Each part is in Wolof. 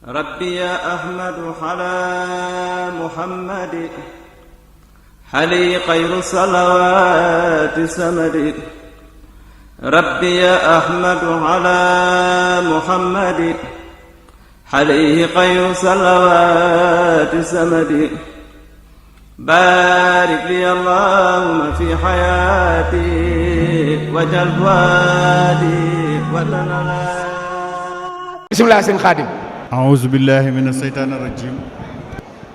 ربي يا أحمد على محمد حلي خير صلوات سمد ربي يا أحمد على محمد حليه خير صلوات سمد بارك لي اللهم في حياتي وجل فؤادي وتنالى بسم الله سين خادم أعوذ بالله من الشيطان الرجيم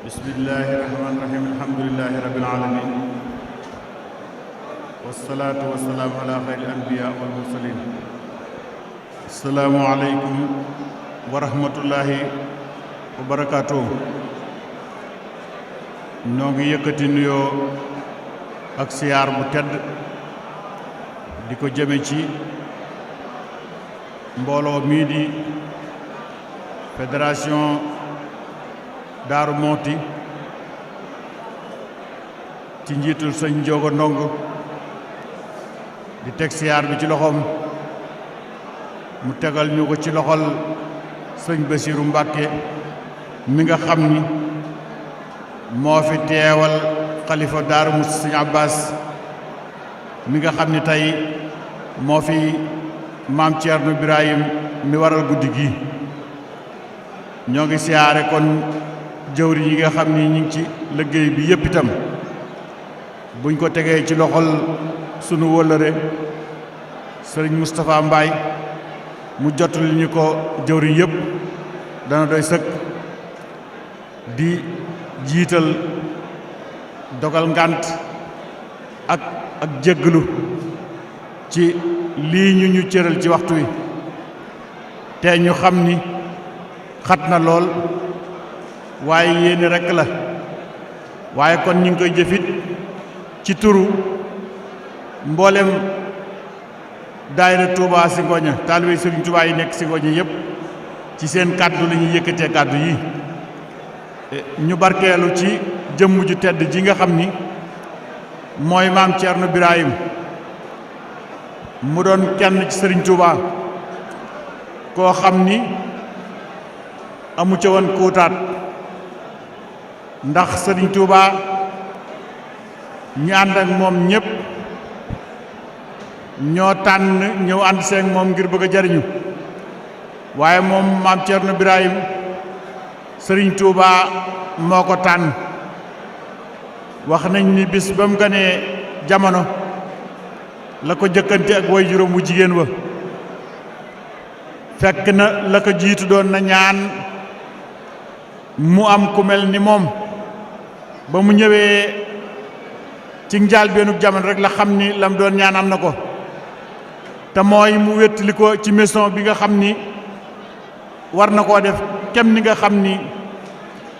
بسم الله الرحمن الرحيم الحمد لله رب العالمين والصلاة والسلام على خير الأنبياء والمرسلين السلام عليكم ورحمة الله وبركاته noo ngi yëkkati nuyoo ak siyaar bu tedd di ko jëme ci mbooloo mii di fédération Daaru Muhti ci njiitul sëñ Njogo Ndong di teg siyaar bi ci loxoom mu tegal ñu ko ci loxol sëñ Basiiru Mbàkke mi nga xam ni moo fi teewal xalifa Daaru Muhti sëñ Abbas mi nga xam ni tey moo fi maam Ceerno Birahim mi waral guddi gi ñoo ngi siyaare kon jëwri yi nga xam ni ñu ngi ci liggéey bi yépp itam buñ ko tegee ci loxol sunu wëllëre sëriñ Moustapha Mbaye mu jottali ñu ko jëwri yépp dana doy sëkk di jiital dogal ngànt ak jégglu ci lii ñu cëral ci waxtu wi te ñu xam ni xat na lool waaye yéene rekk la waaye kon ñu ngi koy jëfit ci turu mboolem daayira Touba Zingoña taalibe Sëriñ Touba yi nekk Zingoña yépp ci seen kàddu la ñuy yëkkatee kàddu yi ñu barkeelu ci jëmm ju tedd ji nga xam ni mooy maam Ceerno Birahim mu doon kenn ci Sëriñ Touba koo xam ni amu ca woon kuutaat ndax Sëriñ Touba ñi ànd ak moom ñépp ñoo tànn ñëw ànd seeg moom ngir bëgg a jariñu waaye moom maam Ceerno Birahim Sëriñ Touba moo ko tànn wax nañ ni bis ba mu ganee jamono la ko jëkkante ak way juróom wu jigéen wa fekk na la ko jiitu doon na ñaan mu am ku mel ni moom ba mu ñëwee ci njaal beenub jamono rek la xam ni lam doon ñaan am na ko te mooy mu wéttali ko ci maison bi nga xam ni war na koo def kem ni nga xam ni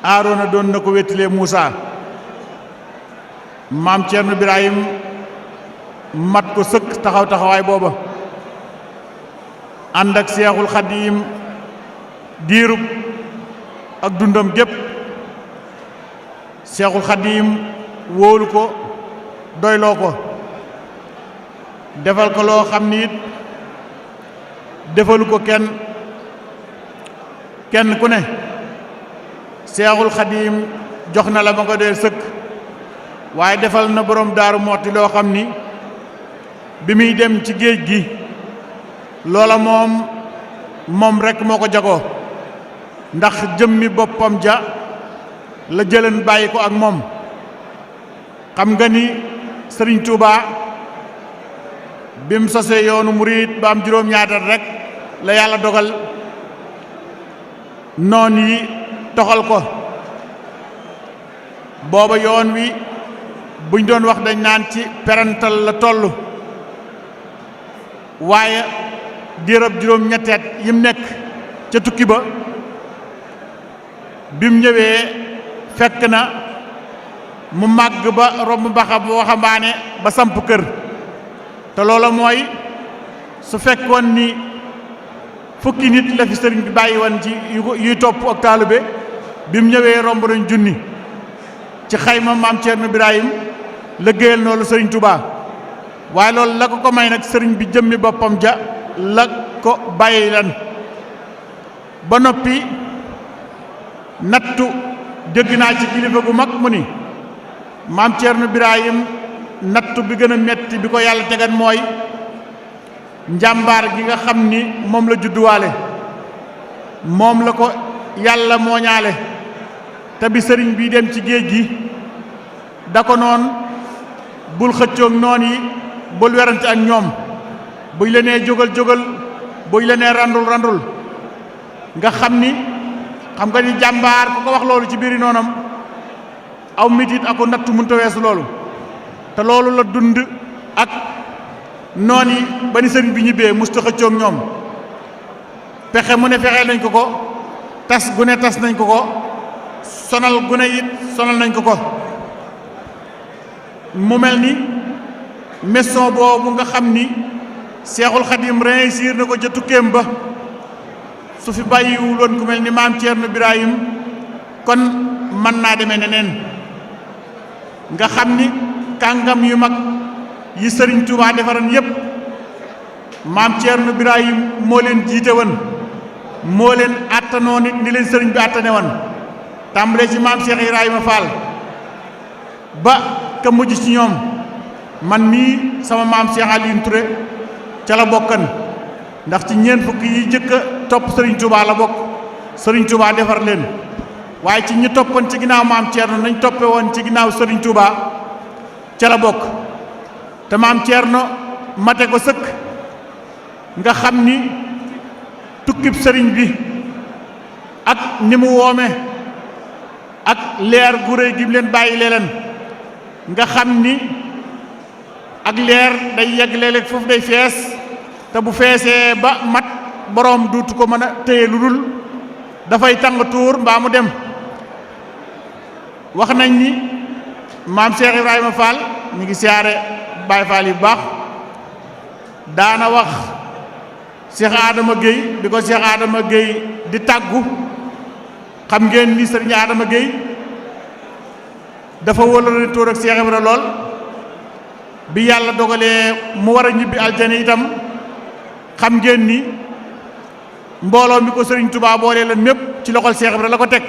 Aaroona doon na ko wéttalee Muusa maam Ceerno Birahim mat ko sëkk taxawaay booba ànd ak Seexul Xadiim diirub ak dundam gépp Seexul Xadiim wóolu ko doyloo ko defal ko loo xam ni it defalu ko kenn ku ne Seexul Xadiim jox na la ma ko dee sëkk waaye defal na borom Daaru Muhti loo xam ni bi muy dem ci géej gi loola moom rekk moo ko jagoo ndax jëmmi boppam ja la jëleen bàyyi ko ak moom xam nga ni Sëriñ Touba bim sosee yoonu murit ba am juróom-ñaatal rekk la yàlla dogal noon yi toxal ko booba yoon wi buñ doon wax dañ naan ci perantal la toll waaye diirab juróom-ñetteet yim nekk ca tukki ba bim ñëwee fekk na mu màgg ba romb waxambaane ba samp kër te loola mooy su fekkoon ni fukki nit la fi sëriñ bi bàyyi woon ci yuy topp ak taalibe bim ñëwee romb nañ junni ci xayma maam Ceerno Birahim liggéeyal noonu sëriñ Touba waaye loolu la ko may nag sëriñ bi jëmmi boppam ja la ko bàyyi lan ba noppi nattu dégg naa ci kilifa gu mag mu ni maam Thierno Birahim nattu bi gën a metti bi ko yàlla tegan mooy njàmbaar gi nga xam ni moom la judduwaale moom la ko yàlla mooñaale te bi sëriñ bi dem ci géej gi da ko noon bul xëccoog noon yi bul werante ak ñoom buñ la nee jógal jógal buñ la nee randul randul nga xam ni xam nga ni jàmbaar ku ko wax loolu ci biiri noonam aw mitit aku nattu mënta weesu loolu te loolu la dund ak noon yi ba ni sëriñ bi ñibbee musta xëccoog ñoom pexe mu ne fexee nañ ko tas gu ne tas nañ ko sonal gu ne it sonal nañ ko mu mel ni mission boobu nga xam ni Seexul Xadim réussir na ko ca tukkeem ba su fi bàyyiwul woon ku mel ni maam Thierno Birahim kon mën naa demee neneen nga xam ni kàngam yu mag yi Sëriñ Tuubaa defaran yépp maam Thierno Birahim moo leen jiite woon moo leen àttanoo nit ni leen sëriñ bi àttane woon tàmbalee ci maam Cheikh Ibrahima Fall ba ka mujj ci ñoom man mii sama maam Cheikh Alioune Touré ca la bokkan ndax ci ñeent fukk yi jëkk a topp Serigne Touba la bokk Serigne Touba defar leen waaye ci ñi toppoon ci ginnaaw maam Thierno nañ toppe woon ci ginnaaw Serigne Touba ca la bokk te maam Thierno mate ko sëkk nga xam ni tukkib sëriñ bi ak ni mu woome ak leer gu réy gi mu leen bàyyi leen nga xam ni ak leer day yegg léeg-léeg foofu day fees te bu feesee ba mat boroom duutu ko mën a téye lu dul dafay tàng tuur mbaa mu dem wax nañ ni maam Cheikh Ibrahima Fall mi ngi siyaare Baye Fall yi bu baax daana wax Cheikh Adama Gueye bi ko Cheikh Adama Gueye di tàggu xam ngeen ni Serigne Adama Gueye dafa wóolal tóor ak Cheikh Ibra lool bi yàlla dogalee mu war a ñibbi aljana itam xam ngeen ni mbooloo mi ko Serigne Touba boolee leen mépp ci loxol Cheikh Ibra la ko teg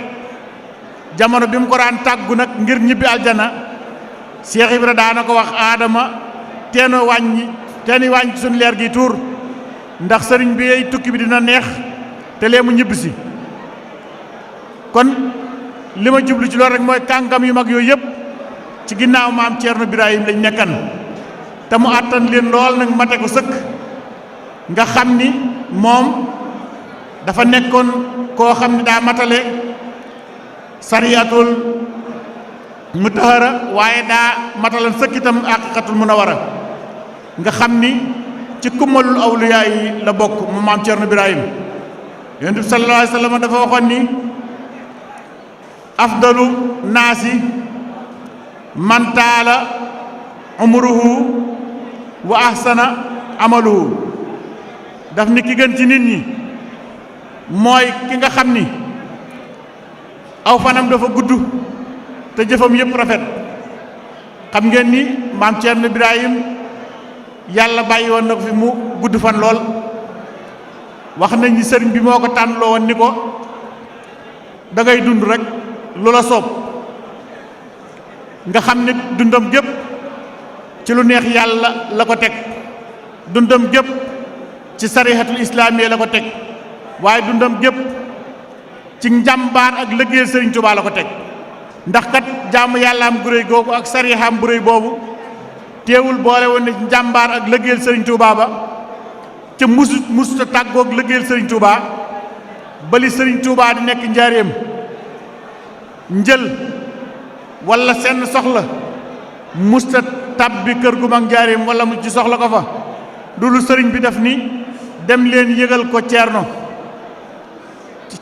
jamono bi mu ko daan tàggu nag ngir ñibbi aljana Cheikh Ibra daana ko wax Adama teeni wàññi suñu leer gi tuur ndax sëriñ bi ay tukki bi dina neex te lee mu ñibb si kon li ma jublu ci loolu rek mooy kàngam yu mag yooyu yëpp ci ginnaaw maam Thierno Birahim lañ nekkan te mu àttan leen lool nag mate ko sëkk nga xam ni moom dafa nekkoon koo xam ni daa matale sariyatul mutahara waaye daa matalan sëkk itam haqiqatul munawara nga xam ni ci kummalul awliyaa yi la bokk mu maam Thierno Birahim yonent bi sallallahu alayhi wa sallam dafa waxoon ni afdalu naasi man taala umruhu wa ahsana amaluhu daf ni ki gën ci nit ñi mooy ki nga xam ni aw fanam dafa gudd te jëfam yëpp rafet xam ngeen ni maam Thierno Birahim yàlla bàyyi woon na ko fi mu gudd fan lool wax nañ ni sëriñ bi moo ko tànnloo woon ni ko da ngay dund rek lu la soob nga xam ne dundam gépp ci lu neex yàlla la ko teg dundam gépp ci sarihatul islaamiya la ko teg waaye dundam gépp ci njàmbaar ak liggéeyal sëriñ Tuubaa la ko teg ndax kat jaamu yàllaam gu réy googu ak sarihaam bu réy boobu teewul boole woon ne njàmbaar ak liggéeyal sëriñ Tuubaa ba ca musuta tàggoog liggéeyal sëriñ Tuubaa bali sëriñ Tuubaa di nekk njaareem njël wala seen soxla musta tàbbi kër gu mag njaareem wala mu ci soxla ko fa dulu sëriñ bi def ni dem leen yëgal ko Ceerno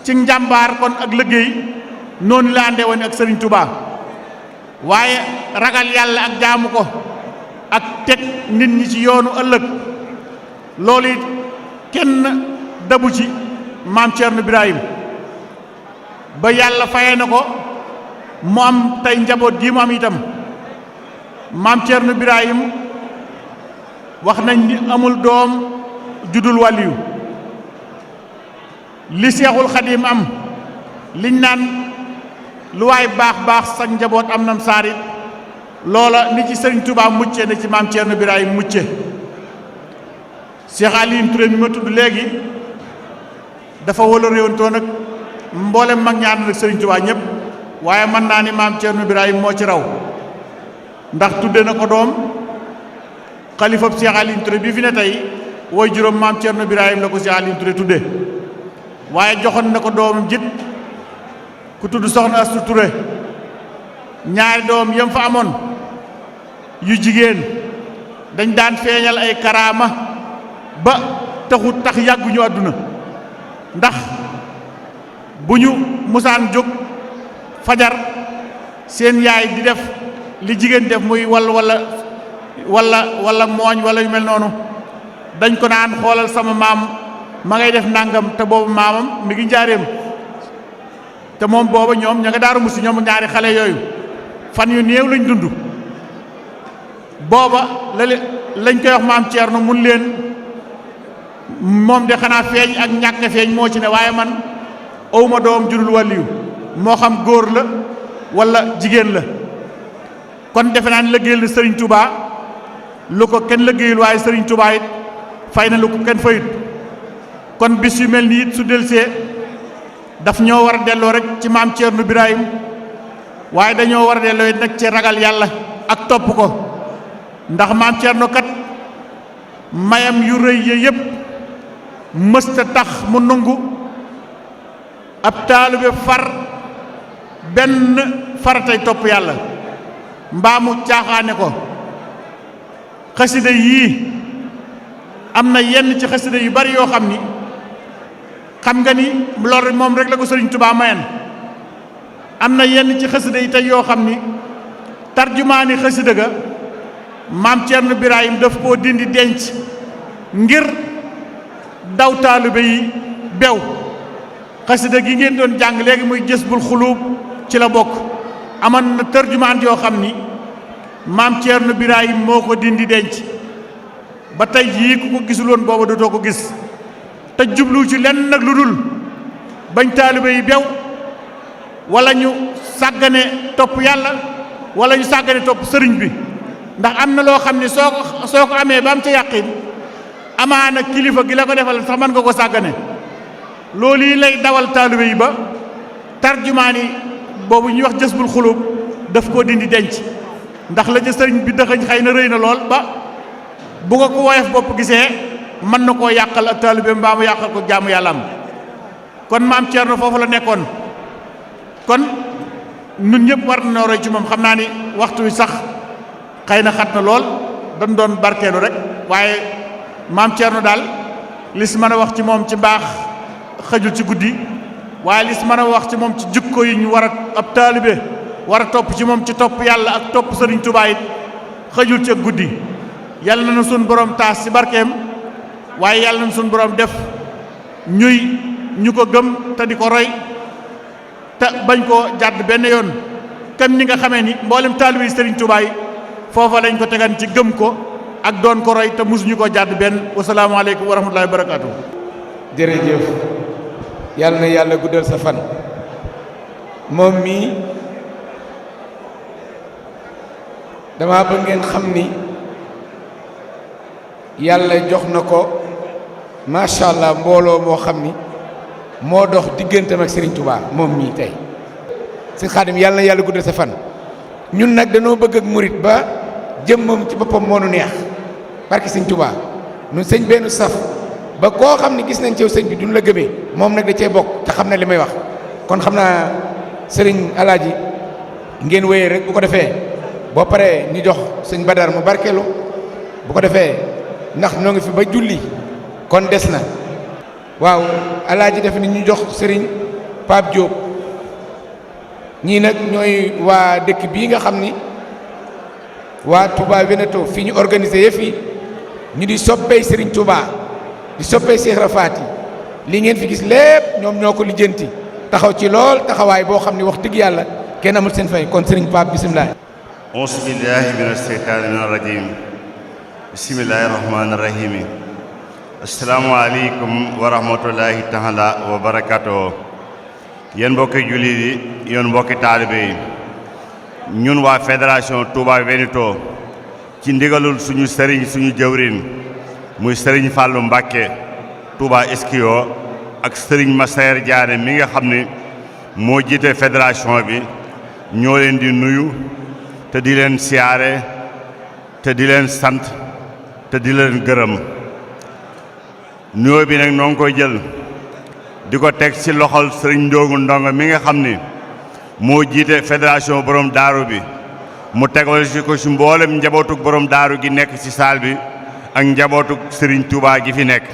ci njàmbaar kon ak liggéey noonu la àndee woon ak sëriñ Tuubaa waaye ragal yàlla ak jaamu ko ak teg nit ñi ci yoonu ëllëg loolu it kenn dabu ci maam Thierno Birahim ba yàlla fayee na ko mu am tey njaboot gi mu am itam maam Thierno Birahim wax nañ ni amul doom judul wàlliyu li Seexul Xadim am liñ naan lu waay baax baax sa njaboot am nam saarit loola ni ci Serigne Touba mucce na ci maam Thierno Birahim mucce Cheikh Alioune Touré mi ma tudd léegi dafa wala réewantoon nag mboolem mag ñaar nag Serigne Touba ñëpp waaye mën naa ni maam Thierno Birahim moo ci raw ndax tudde na ko doom xalifab Cheikh Alioune Touré bi fi ne tey woy juróom maam Thierno Birahim la ko Cheikh Alioune Touré tudde waaye joxoon na ko doomam jit ku tudd soxna Astu Touré ñaari doom yam fa amoon yu jigéen dañ daan feeñal ay karaama ba tax yàgguñu àdduna ndax bu ñu musaan jóg fajar seen yaay di def li jigéen def muy wala mooñ wala yu mel noonu dañ ko naan xoolal sama maam ma ngay def nangam te boobu maamam mi ngi njaareem te moom booba ñoom ña nga Daaru Musi ñoom ñaari xale yooyu fan yu néew lañ dund booba lañ koy wax maam Thierno mun leen moom de xanaa feeñ ak ñàkk feeñ moo ci ne waaye man awma doom jurul wàlliyu moo xam góor la wala jigéen la kon defe naa ne liggéeyal na Serigne Touba lu ko kenn liggéeyul waaye Serigne Touba it fay na lu ko kenn fayut kon bis yu mel nii it su delsee daf ñoo war a delloo rek ci maam Thierno Birahim waaye dañoo war a delloo it nag ci ragal yàlla ak topp ko ndax maam Thierno kat mayam yu rëy ya yëpp mësta tax mu nangu ab taalibe far benn faratay topp yàlla mbaa mu caaxaane ko xasida yii am na yenn ci xasida yu bari yoo xam ni xam nga ni loolu moom rek la ko Serigne Touba mayan am na yenn ci xasida yi tey yoo xam ni tarjumaani xasida ga maam Thierno Birahim daf koo dindi denc ngir daw taalibe yi bew xasida gi ngeen doon jàng léegi muy Jazbul Xuluub ci la bokk amoon na tarjumaan yoo xam ni maam Thierno Birahim moo ko dindi denc ba tey jii ku ko gisul woon booba dootoo ko gis te jublu ci lenn nag lu dul bañ taalibe yi bew wala ñu sàggane topp yàlla wala ñu sàggane topp sëriñ bi ndax am na loo xam ne soo ko amee ba am ca yàqin amaana kilifa gi la ko defal sax mën nga ko sàggane loolu yi lay dawal taalibe yi ba tarjumaani boobu ñuy wax Jazbul Xuluub daf koo dindi denc ndax la ca sëriñ bi dëxëñ xëy na rëy na lool ba bu ko ko woyof bopp gisee mën na koo yàqal ak taalibe mbaa mu yàqal ko jaamu yàlla am kon maam Thierno foofu la nekkoon kon nun ñëpp war na roy ci moom xam naa ni waxtu wi sax xëy na xat na lool dañ doon barkeelu rek waaye maam Thierno daal li si mën a wax ci moom ci mbaax xëjul ci guddi waaye li si mën a wax ci moom ci jikko yi ñu war a ab taalibe war a topp ci moom ci topp yàlla ak topp Serigne Touba it xëjul ci guddi yàlla na suñ borom taas ci barkeem waaye yàlla na suñ borom def ñu ko gëm te di ko roy te bañ koo jàdd benn yoon kam ni nga xamee ni mboolem taalibe yi Serigne Touba yi foofa lañ ko tegan ci gëm ko ak doon ko roy te mosuñu ko jàdd benn wasalaamaaleykum wa rahmatullahi wa barakaatu. jërëjëf yàlla na yàlla guddal sa fan moom mii dama bëgg ngeen xam ni yàlla jox na ko macha allah mbooloo moo xam ni moo dox digganteem ak Serigne Touba moom mii tey si Xaadim yàlla na yàlla guddal sa fan ñun nag dañoo bëgg ak murit ba jëmmam ci boppam moo nu neex barki Serigne Touba ñun sëñ benn saf ba koo xam ne gis nañ ci sëñ bi duñ la gëmee moom nag da cee bokk te xam na li may wax kon xam naa Serigne Alaaji ngeen wéyee rek bu ko defee boo paree ñu jox sëñ Badar mu barkeelu bu ko defee ndax ñoo ngi fi ba julli kon des na waaw Alaaji def ni ñu jox Serigne Pape Diop ñii nag ñooy waa dëkk bii nga xam ni waa Touba Veneto fi ñu organisé yëf yi ñu di soppey Serigne Touba di soppey Cheikh Rafati li ngeen fi gis lépp ñoom ñoo ko lijjanti taxaw ci lool taxawaay boo xam ni wax dëgg yàlla kenn amul seen fay kon Serigne Pape bisimilah. auzu billahi mina sheytaani mina rajim bismillahi rahmaani rahim assalaamu aleykum wa rahmatullahi taala wa barakatuh yéen mbokki jullit yi yéen mbokki taalibe yi ñun waa fédération Touba Veneto ci ndigalul suñu sëriñ suñu jëwrin muy sëriñ Fallou Mbacké Touba Eskio ak sëriñ Massaer Diané mi nga xam ne moo jiite fédération bi ñoo leen di nuyu te di leen siyaare te di leen sant te di leen gërëm nuyoo bi nag noo ngi koy jël di ko teg ci loxol sëriñ Ndiogu Ndongo mi nga xam ni moo jiite fédération borom daaru bi mu tegal ci ko ci mboolem njabootuk borom daaru gi nekk ci saal bi ak njabootuk sëriñ Touba gi fi nekk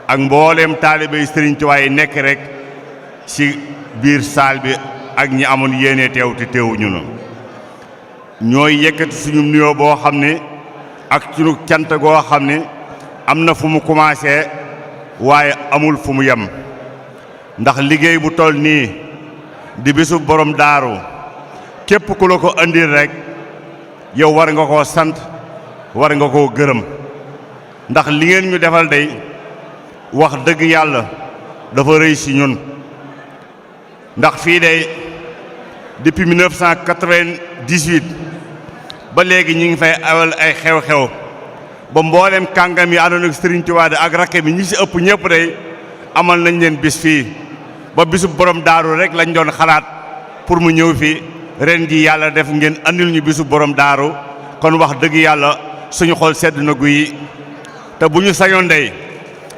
ak mboolem taalibe yi sëriñ Touba yi nekk rek ci biir saal bi ak ñi amoon yéene teew te teewuñu na ñooy yëkkati suñu nuyoo boo xam ne ak suñu cant goo xam ne am na fu mu commencé waaye amul fu mu yem ndax liggéey bu toll nii di bisu borom daaru képp ku la ko andil rek yow war nga koo sant war nga koo gërëm ndax li ngeen ñu defal day wax dëgg yàlla dafa rëy ci ñun ndax fii day depuis 1998 ba léegi ñu ngi fay awal ay xew-xew ba mboolem kàngam yi àndoon ak Serigne Touba ak rakke bi ñi ci ëpp ñëpp day amal nañ leen bis fii ba bisu borom daaru rek lañ doon xalaat pour mu ñëw fi ren ji yàlla def ngeen andil ñu bisu borom daaru kon wax dëgg yàlla suñu xol sedd na guyi te bu ñu sañoon day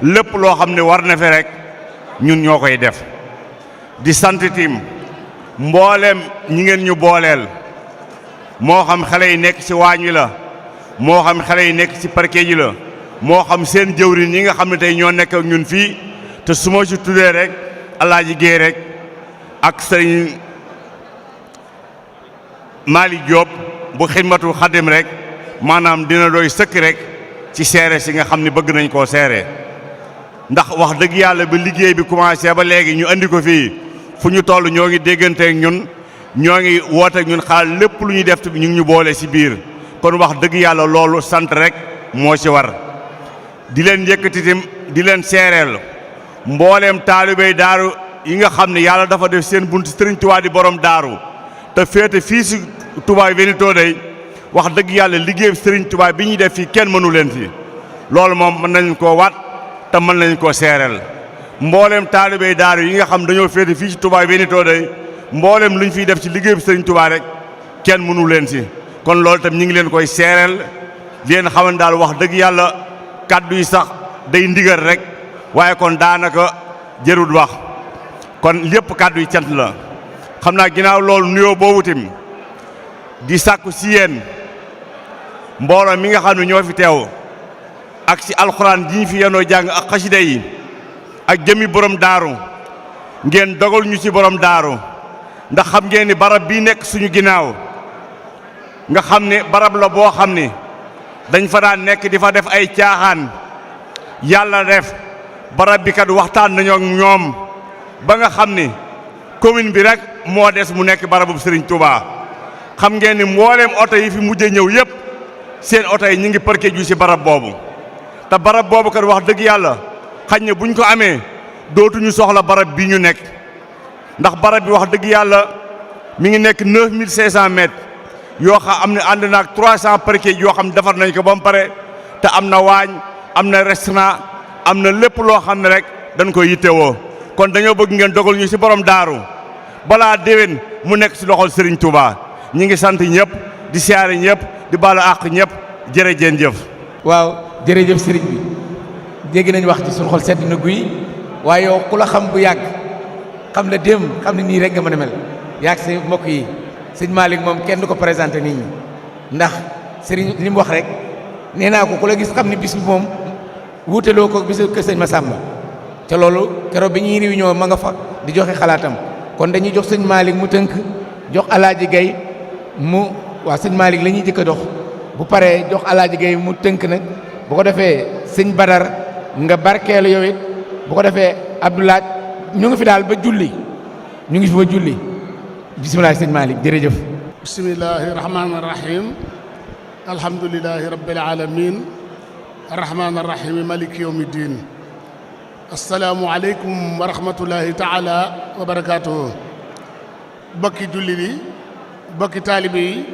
lépp loo xam ne war na fi rek ñun ñoo koy def di sant tim mboolem ñi ngeen ñu booleel moo xam xale yi nekk ci waañ wi la moo xam xale yi nekk ci parquet ji la moo xam seen jëwriñ ñi nga xam ne tey ñoo nekk ak ñun fii te su ma ci tuddee rek Alaaji Géey rek ak sëriñ Malick Diop bu xidmatu xadim rek maanaam dina doy sëkk rek ci seere si nga xam ne bëgg nañ koo seere ndax wax dëgg yàlla ba liggéey bi commencé ba léegi ñu andi ko fii fu ñu toll ñoo ngi dégganteek ñun ñoo ngi wooteek ñun xaal lépp lu ñuy def ñu ngi ñu boole ci biir kon wax dëgg yàlla loolu sant rek moo ci war di leen yëkkatitim di leen seereel mbooleem taalibey daaru yi nga xam ne yàlla dafa def seen bunt Sëriñ Tuubaa di borom daaru te féete fii ci Touba Veneto day wax dëgg yàlla liggéey Sëriñ Tuubaa bi ñuy def fii kenn mënu leen fi loolu moom mën nañ koo waat te mën nañ koo seereel mbooleem taalibey daaru yi nga xam dañoo féete fii ci Touba Veneto day mbooleem lu ñu fiy def ci liggéey bi Sëriñ Tuubaa rek kenn mënu leen si kon loolu tam ñu ngi leen koy seereel di leen xaman daal wax dëgg yàlla kàddu yi sax day ndigal rek waaye kon daanaka jërul wax kon lépp kàddu yi cant la xam naa ginnaaw loolu nuyoo boobu tim di sàkku si yéen mbooloo mi nga xam ne ñoo fi teew ak si alxuraan ji ñu fi yenoo jàng ak xasida yi ak jëmi borom daaru ngeen dogal ñu ci borom daaru ndax xam ngeen ni barab bii nekk suñu ginnaaw nga xam ne barab la boo xam ni dañ fa daan nekk di fa def ay caaxaan yàlla def barab bi kat waxtaan nañoo ak ñoom ba nga xam ni commune bi rek moo des mu nekk barabu Serigne Touba xam ngeen ni mbooleem oto yi fi mujj ñëw yëpp seen oto yi ñu ngi parqué ju ci barab boobu te barab boobu kat wax dëgg yàlla xañ na buñ ko amee dootuñu soxla barab bi ñu nekk ndax barab bi wax dëgg yàlla mi ngi nekk 9500 mètres yoo xam am na ànd naag 300 parquet yoo xam ne defar nañ ko ba mu pare te am na waañ am na restaurant am na lépp loo xam ne rek dañ koy yittewoo kon dañoo bëgg ngeen dogal ñu ci borom daaru balaa déwén mu nekk ci loxol Serigne Touba ñi ngi sant ñëpp di siyaare ñëpp di baalu àq ñëpp jërëjëf. waaw jërëjëf sëriñ bi dégg nañ wax ci suñu xol sedd na guy waaye yow ku la xam bu yàgg xam la démb xam ne nii rek nga mën a mel yàgg sa mbokk yi sëñ Malick moom kenn du ko présenté nit ñi ndax sëriñ li mu wax rek nee naa ko ku la gis xam ne bis bi moom wuuteloo ko bisu kër sëñ Massamba te loolu keroog bi ñuy réunion ma nga fa di joxe xalaatam kon dañuy jox sëñ Malick mu tënk jox Alaaji Gay mu waa sëñ Malick la ñuy jëkk a dox bu paree jox Alaaji Gay mu tënk nag bu ko defee sëñ Badar nga barkeelu yow it bu ko defee Abdoulaye ñu ngi fi daal ba julli ñu ngi fi ba julli bisimilah sëñ Malick jërëjëf. bismillahi rahmaani rahim alhamdulilahi rabbil alamin arrahmaani rahim maliki yawmi din asalaamualeykum wa rahmatullahi taala wa barakaatuhu. bokki jullit yi bokki taalibe yi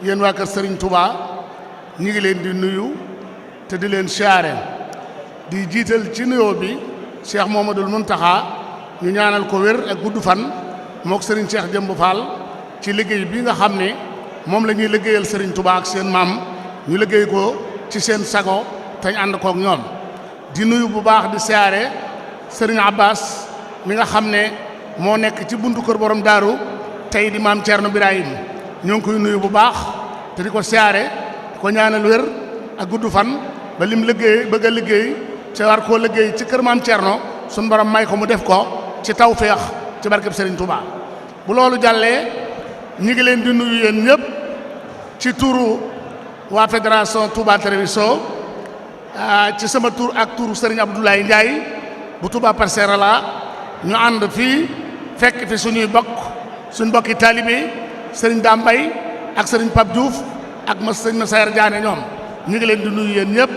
yéen waa kër Serigne Touba ñi ngi leen di nuyu te di leen siyaare di jiital ci nuyoo bi Cheikh Mouhamadoul Mountakha ñu ñaanal ko wér ak gudd fan mook Serigne Cheikh Jëmb Fall ci liggéey bi nga xam ne moom la ñuy liggéeyal Serigne Touba ak seen maam ñu liggéey ko ci seen sago te ñu ànd kook ñoom. di nuyu bu baax di siyaare Serigne Abbas mi nga xam ne moo nekk ci buntu kër borom daaru tey di maam Thierno Birahim ñoo ngi koy nuyu bu baax te di ko siyaare di ko ñaanal wér ak gudd fan ba lim liggéey bëgg a liggéey ci war koo liggéey ci kër maam Thierno suñu borom may ko mu def ko ci tawféex ci barkeb Serigne Touba. bu loolu jàllee ñi ngi leen di nuyu yéen ñëpp ci turu waa fédération Touba Télévision ci sama tur ak turu Serigne Abdoulaye Ndiaye bu Touba Parcelles la ñu ànd fii fekk fi suñuy suñ bokki taalibe Serigne Dambay ak Serigne Pape Diouf ak Serigne Massayer Diané ñoom ñu ngi leen di nuyu yéen ñëpp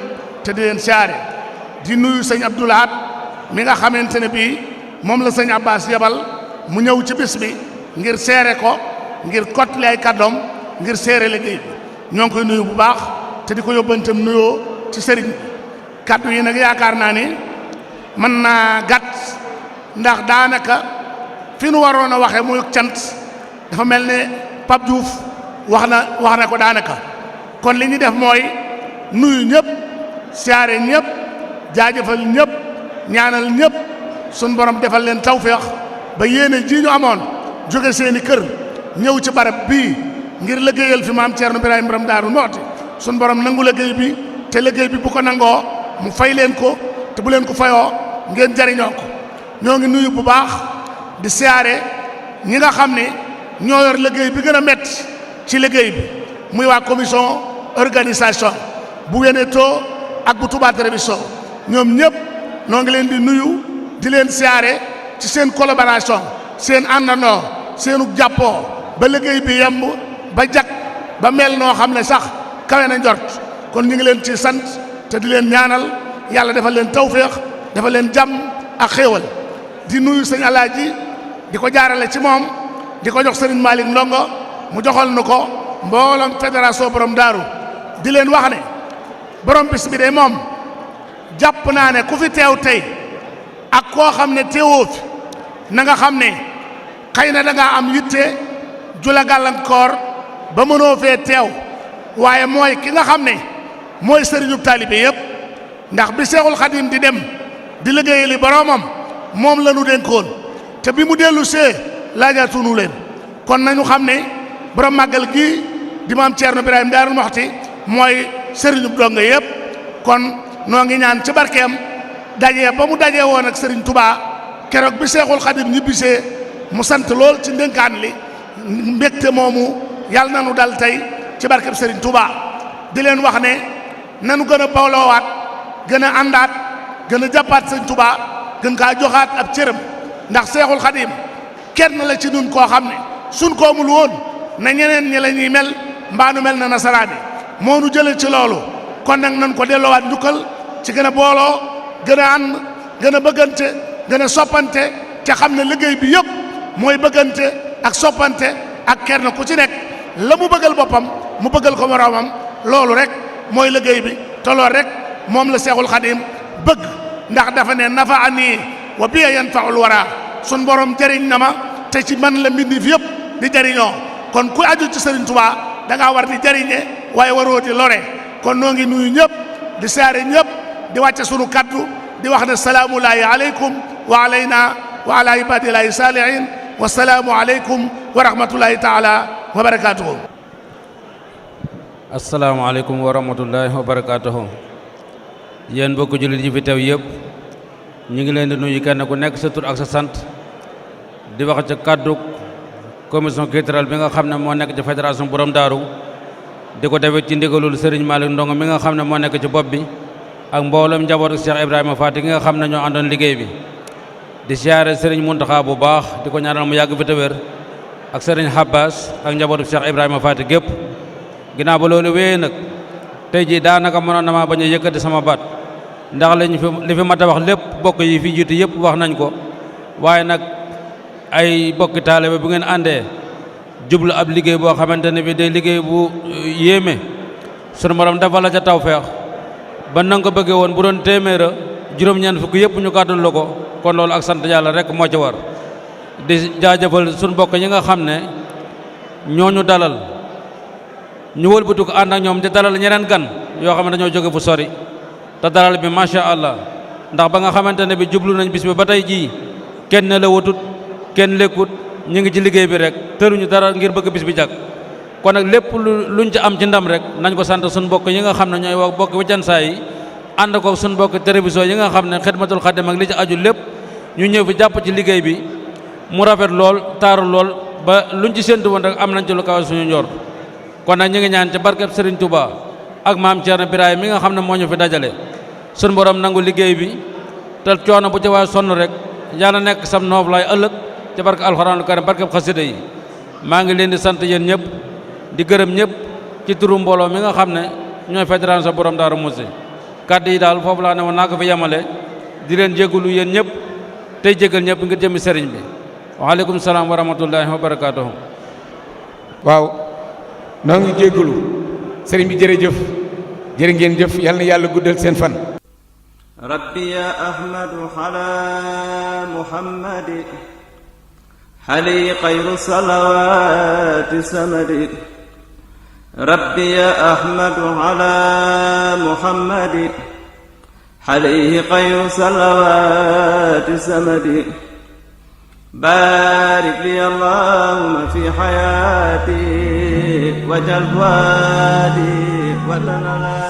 te di leen siyaare di nuyu sëñ Abdoulahat mi nga xamante ne bii moom la sëñ Abbas yebal mu ñëw ci bis bi ngir seere ko ngir kottali ay kàddoom ngir seere liggéey bi ñoo ngi koy nuyu bu baax te di ko yóbbantam nuyoo ci sëriñ bi kàddu yi nag yaakaar naa ni mën naa gàtt ndax daanaka fi nu waroon a waxe muy cant dafa mel ne Pape Diouf wax na ko daanaka kon li ñu def mooy nuyu ñëpp siyaare ñëpp jaajëfal ñëpp ñaanal ñëpp sun borom defal leen tawféex ba yéene ji ñu amoon jóge seeni kër ñëw ci barab bii ngir liggéeyal fi maam Thierno Birahim Borom Daaru Muxti sun borom nangu liggéey bi te liggéey bi bu ko nangoo mu fay leen ko te bu leen ko fayoo ngeen jariñoo ko ñoo ngi nuyu bu baax di siyaare ñi nga xam ne ñoo yor liggéey bi gën a métti ci liggéey bi muy waa commission organisation bu Wénéto ak bu Touba Télévision ñoom ñëpp noo ngi leen di nuyu di leen siyaare ci seen collaboration seen àndandoo seenu jàppoo ba liggéey bi yemb ba jag ba mel noo xam ne sax kawe na njort kon ñu ngi leen ci sant te di leen ñaanal yàlla defal leen tawféex defal leen jàmm ak xéewal di nuyu sëñ Alaaji di ko jaarale ci moom di ko jox Serigne Malick Ndongo mu joxal nu ko mbooloom fédération borom daaru di leen wax ne borom bis bi de moom jàpp naa ne ku fi teew tey ak koo xam ne teewoo fi na nga xam ne xëy na da ngaa am yitte jula gàllankoor ba mënoo fee teew waaye mooy ki nga xam ne mooy sëriñub taalibe yëpp ndax bi Seexul Xadim di dem di liggéeyali boroomam moom la nu dénkoon te bi mu dellu see laajaatunu leen kon nañu xam ne borom màggal gi di maam Thierno Birahim Daaru Muxti mooy sëriñub donga yëpp kon noo ngi ñaan ci barkeem dajee ba mu dajee woon ak Serigne Touba keroog bi Seexul Xadim ñibbisee mu sant lool ci ndénkaan li mbégte moomu yàlla na nu dal tey ci barkeb Serigne Touba di leen wax ne nanu gën a bawloowaat gën a àndaat gën a jàppaat Serigne Touba gën kaa joxaat ab cëram ndax Seexul Xadim kenn la ci nun koo xam ne suñ koomul woon na ñeneen ñi la ñuy mel mbaanu mel na nasaraani moo nu jëlee ci loolu kon nag nan ko delloowaat njukkal ci gën a booloo gën a ànd gën a bëggante gën a soppante ca xam ne liggéey bi yëpp mooy bëggante ak soppante ak kenn ku ci nekk la mu bëggal boppam mu bëggal ko moroomam loolu rek mooy liggéey bi te loolu rek moom la Seexul Xadim bëgg ndax dafa ne nafa ani wa biya yanfaul wara sun borom jëriñ na ma te ci man la mbindi fi yëpp di jëriñoo kon ku aju ci Serigne Touba da ngaa war di jëriñe waaye waroo di lore kon noo ngi nuyu ñëpp di saare ñëpp di wàcce sunu kaddu di wax ne salaamullahi aleykum wa alayna wa ala ibadillahi salihin wa salaamu aleykum wa rahmatullahi taala wa barakatuhu. asalaamaaleykum wa rahmatullahi wa barakatuhu. yéen mbokku jullit yi fi teew yëpp ñu ngi leen di nuyu kenn ku nekk sa tur ak sa sant di wax ca kaddu commission culturelle bi nga xam ne moo nekk ci fédération borom daaru di ko defee ci ndigalul Serigne Malick Ndongo mi nga xam ne moo nekk ci bopp bi ak mboolem njabootu Cheikh Ibrahima Faty gi nga xam ne ñoo àndoon liggéey bi di siyaare Serigne Mountakha bu baax di ko ñaanal mu yàgg fi te wér ak Serigne Abbas ak njabootu Cheikh Ibrahima Faty gépp ginnaaw ba loolu wéyee nag tey jii daanaka mënoon na maa bañ a yëkkati sama baat ndax li fi mat a wax lépp bokk yi fi jiitu yëpp wax nañ ko waaye nag ay bokki taalibe bu ngeen àndee jublu ab liggéey boo xamante ne bi day liggéey bu yéeme sunu borom dafa la ca tawfeex ba nanga ko bëggee woon bu doon téeméera juróom-ñeent fukk yëpp ñu gàddul la ko kon loolu ak sant yàlla rek moo ci war di jaajëfal sunu bokk ñi nga xam ne ñooñu dalal ñu wëlbatu ko ànd ak ñoom di dalal ñeneen gan yoo xam ne dañoo jóge fu sori te dalal bi macha allah ndax ba nga xamante ne bi jublu nañ bis bi ba tey jii kenn ne la wutut kenn lekkut ñu ngi ci liggéey bi rek tëruñu dara ngir bëgg bis bi jag kon nag lépp luñ ci am ci ndam rek nañ ko sant suñu bokk yi nga xam ne ñooy wax bokk wiccansaa yi ànd ko suñu bokk télévision yi nga xam ne xidmatul xadim ak li ci aju lépp ñu ñëw fi jàpp ci liggéey bi mu rafet lool taaru lool ba luñ ci séntu woon rek am nañ ci lu kaw suñu njor kon nag ñu ngi ñaan ci barkeb Serigne Touba ak maam Thierno Birahim mi nga xam ne moo ñu fi dajale suñu borom nangu liggéey bi te coono bu ci waay sonn rek yàlla nekk sam noof lay ëllëg ci barke alxuraanul karim barkeb xasida yi maa ngi leen di sant yéen ñëpp di gërëm ñëpp ci turu mbooloo mi nga xam ne ñooy fédération borom Daaru Muxti kàddu yi daal foofu laa ne woon naa ko fi yemale di leen jégalu yéen ñëpp tey jégal ñëpp ngir jëmi sëriñ bi waaleykum salaam wa rahmatullahi wa barakaatuhu. waaw noo ngi jégalu sëriñ bi jërëjëf jërë ngeen jëf yal na yàlla guddal seen fan. rabbi ya ahmadu ala muhammadi xali xayru salawaati samadi rabbi ya ahmadu ala muhammadi xali xayru salawaati samadi baarik li allahumma fi xayaati wajal waadi wa tanala